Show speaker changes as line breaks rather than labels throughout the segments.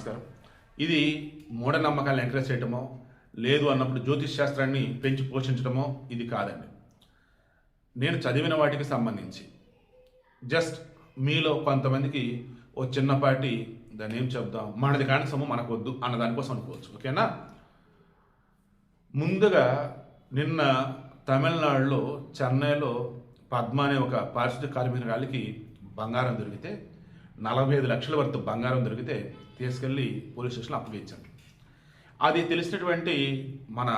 నమస్కారం. ఇది మూఢనమ్మకాలను ఎంకరేజ్ చేయటమో, లేదు అన్నప్పుడు జ్యోతిష్ శాస్త్రాన్ని పెంచి పోషించడమో ఇది కాదండి. నేను చదివిన వాటికి సంబంధించి జస్ట్ మీలో కొంతమందికి ఓ చిన్నపాటి దాన్ని ఏం చెప్దాం, మనది కాని సొమ్ము మనకొద్దు అన్న దానికోసం అనుకోవచ్చు. ఓకేనా? ముందుగా నిన్న తమిళనాడులో చెన్నైలో పద్మ అనే ఒక పారిశుద్ధ్య కార్మికురాలికి బంగారం దొరికితే 45 లక్షల వరకు బంగారం దొరికితే తీసుకెళ్ళి పోలీస్ స్టేషన్లో అప్పగించాను. అది తెలిసినటువంటి మన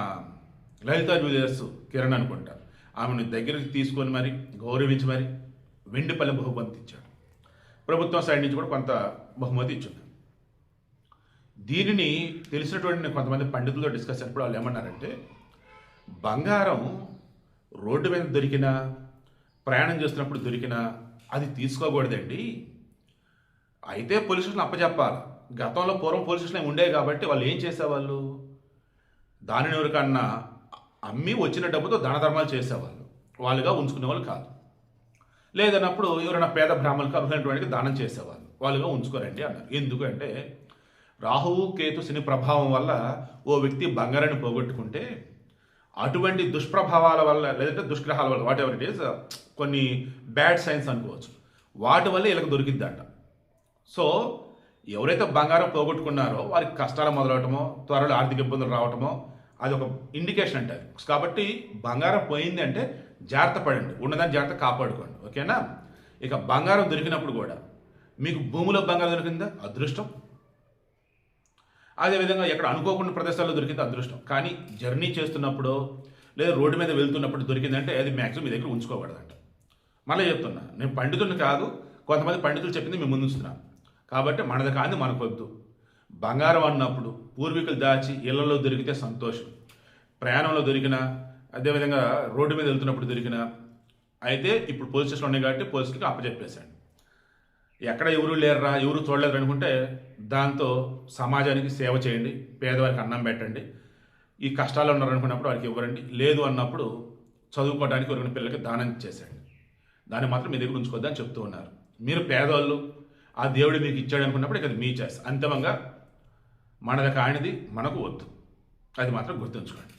లలితా జ్యువెలర్స్ కిరణ్ అనుకుంటా, ఆమెను దగ్గరికి తీసుకొని మరి గౌరవించి మరి వెండిపల్లి బహుమతి ఇచ్చాడు. ప్రభుత్వం సైడ్ నుంచి కూడా కొంత బహుమతి ఇచ్చింది. దీనిని తెలిసినటువంటి కొంతమంది పండితులతో డిస్కస్ అయినప్పుడు వాళ్ళు ఏమన్నారంటే, బంగారం రోడ్డు మీద దొరికినా, ప్రయాణం చేస్తున్నప్పుడు దొరికినా అది తీసుకోకూడదండి. అయితే పోలీస్ స్టేషన్ అప్పచెప్పాలి. గతంలో పూర్వం పోలీస్ స్టేషన్ ఉండేవి కాబట్టి వాళ్ళు ఏం చేసేవాళ్ళు, దానిని ఎవరికన్నా అమ్మి వచ్చిన డబ్బుతో దాన ధర్మాలు చేసేవాళ్ళు, వాళ్ళుగా ఉంచుకునే వాళ్ళు కాదు. లేదన్నప్పుడు ఎవరైనా పేద బ్రాహ్మణులకు అర్హులైనటువంటి దానం చేసేవాళ్ళు, వాళ్ళుగా ఉంచుకోరండి అన్నారు. ఎందుకంటే రాహువు కేతు శని ప్రభావం వల్ల ఓ వ్యక్తి బంగారాన్ని పోగొట్టుకుంటే అటువంటి దుష్ప్రభావాల వల్ల లేదంటే దుష్గ్రహాల వల్ల వాట్ ఎవర్ ఇట్ ఈస్, కొన్ని బ్యాడ్ సైన్స్ అనుకోవచ్చు, వాటి వల్ల వీళ్ళకి దొరికిద్దంట. సో ఎవరైతే బంగారం పోగొట్టుకున్నారో వారికి కష్టాలు మొదలవటమో, త్వరలో ఆర్థిక ఇబ్బందులు రావటమో అది ఒక ఇండికేషన్ అంటే. కాబట్టి బంగారం పోయింది అంటే జాగ్రత్త పడండి, ఉన్నదాన్ని జాగ్రత్త కాపాడుకోండి. ఓకేనా? ఇక బంగారం దొరికినప్పుడు కూడా మీకు భూమిలో బంగారం దొరికిందా అదృష్టం, అదేవిధంగా ఎక్కడ అనుకోకుండా ప్రదేశాల్లో దొరికింది అదృష్టం. కానీ జర్నీ చేస్తున్నప్పుడు లేదా రోడ్డు మీద వెళ్తున్నప్పుడు దొరికిందంటే అది మ్యాక్సిమం మీ దగ్గర ఉంచుకోకూడదంట. మళ్ళీ చెప్తున్నా, నేను పండితుడిని కాదు, కొంతమంది పండితులు చెప్పింది మేము ముందు ఉంచుతున్నాను. కాబట్టి మనది కాని మనకొద్దు. బంగారం అన్నప్పుడు పూర్వీకులు దాచి ఇళ్లలో దొరికితే సంతోషం, ప్రయాణంలో దొరికినా, అదేవిధంగా రోడ్డు మీద వెళ్తున్నప్పుడు దొరికినా. అయితే ఇప్పుడు పోలీస్ స్టేషన్ ఉన్నాయి కాబట్టి పోలీసులకి అప్పచెప్పేశాడు. ఎక్కడ ఎవరు లేరురా, ఎవరు చూడలేరు అనుకుంటే దాంతో సమాజానికి సేవ చేయండి, పేదవారికి అన్నం పెట్టండి, ఈ కష్టాలు ఉన్నారనుకున్నప్పుడు వారికి ఇవ్వరండి, లేదు అన్నప్పుడు చదువుకోవడానికి ఎవరికైనా పిల్లలకి దానం చేసేయండి. దాన్ని మాత్రం మీ దగ్గర ఉంచుకోద్దని చెప్తూ ఉన్నారు. మీరు పేదవాళ్ళు, ఆ దేవుడు మీకు ఇచ్చాడు అనుకున్నప్పుడు ఇక అది మీ చేస్తారు. అంతిమంగా మనది కానిది మనకు వద్దు, అది మాత్రం గుర్తుంచుకోండి.